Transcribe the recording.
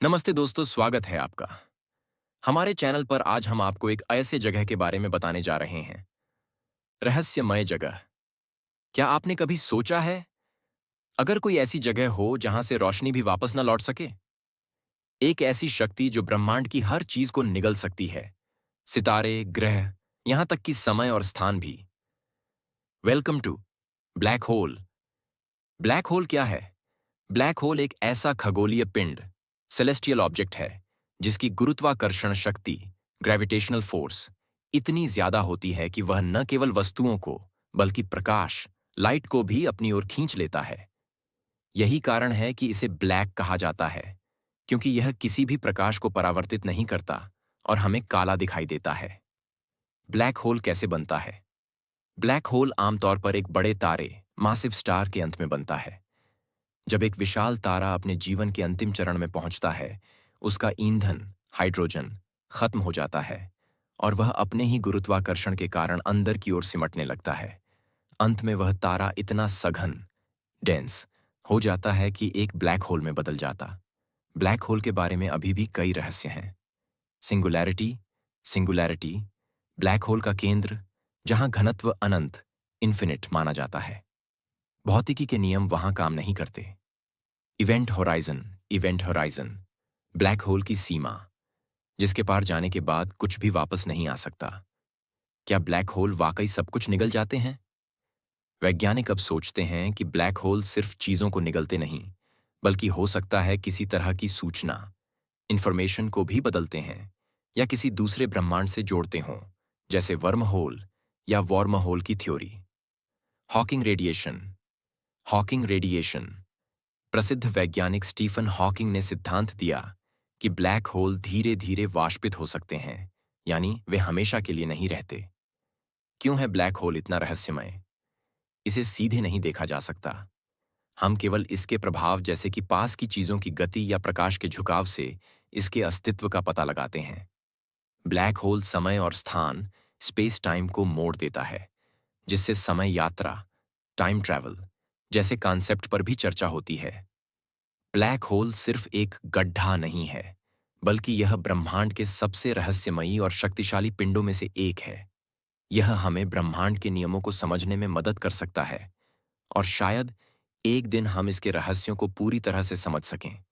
नमस्ते दोस्तों, स्वागत है आपका। हमारे चैनल पर आज हम आपको एक ऐसे जगह के बारे में बताने जा रहे हैं। रहस्यमय जगह। क्या आपने कभी सोचा है, अगर कोई ऐसी जगह हो जहां से रोशनी भी वापस न लौट सके? एक ऐसी शक्ति जो ब्रह्मांड की हर चीज को निगल सकती है। सितारे, ग्रह, यहां तक कि समय और स्थान भी। Welcome to black hole. Black hole क्या है? ब्लैक होल एक ऐसा खगोलीय पिंड, सेलेस्टियल ऑब्जेक्ट है, जिसकी गुरुत्वाकर्षण शक्ति, ग्रेविटेशनल फोर्स, इतनी ज्यादा होती है कि वह न केवल वस्तुओं को, बल्कि प्रकाश, लाइट को भी अपनी ओर खींच लेता है। यही कारण है कि इसे ब्लैक कहा जाता है, क्योंकि यह किसी भी प्रकाश को परावर्तित नहीं करता और हमें काला दिखाई देता है। ब्लैक होल कैसे बनता है? ब्लैक होल आमतौर पर एक बड़े तारे, मासिव स्टार के अंत में बनता है। जब एक विशाल तारा अपने जीवन के अंतिम चरण में पहुंचता है, उसका ईंधन, हाइड्रोजन, खत्म हो जाता है और वह अपने ही गुरुत्वाकर्षण के कारण अंदर की ओर सिमटने लगता है। अंत में वह तारा इतना सघन, डेंस हो जाता है कि एक ब्लैक होल में बदल जाता। ब्लैक होल के बारे में अभी भी कई रहस्य हैं। सिंगुलैरिटी, सिंगुलैरिटी, ब्लैक होल का केंद्र, जहां घनत्व अनंत, इन्फिनिट माना जाता है। भौतिकी के नियम वहां काम नहीं करते। Event horizon, event horizon, black hole की सीमा, जिसके पार जाने के बाद कुछ भी वापस नहीं आ सकता। क्या ब्लैक होल वाकई सब कुछ निगल जाते हैं? वैज्ञानिक अब सोचते हैं कि ब्लैक होल सिर्फ चीजों को निगलते नहीं, बल्कि हो सकता है किसी तरह की सूचना, इंफॉर्मेशन को भी बदलते हैं या किसी दूसरे ब्रह्मांड से जोड़ते हों, जैसे वर्म होल या वॉर्म होल की theory. Hawking radiation, Hawking radiation, प्रसिद्ध वैज्ञानिक स्टीफन हॉकिंग ने सिद्धांत दिया कि ब्लैक होल धीरे धीरे वाष्पित हो सकते हैं, यानी वे हमेशा के लिए नहीं रहते। क्यों है ब्लैक होल इतना रहस्यमय? इसे सीधे नहीं देखा जा सकता। हम केवल इसके प्रभाव, जैसे कि पास की चीजों की गति या प्रकाश के झुकाव से इसके अस्तित्व का पता लगाते हैं। ब्लैक होल समय और स्थान, स्पेस टाइम को मोड़ देता है, जिससे समय यात्रा, टाइम ट्रैवल जैसे कॉन्सेप्ट पर भी चर्चा होती है। ब्लैक होल सिर्फ एक गड्ढा नहीं है, बल्कि यह ब्रह्मांड के सबसे रहस्यमयी और शक्तिशाली पिंडों में से एक है। यह हमें ब्रह्मांड के नियमों को समझने में मदद कर सकता है और शायद एक दिन हम इसके रहस्यों को पूरी तरह से समझ सकें।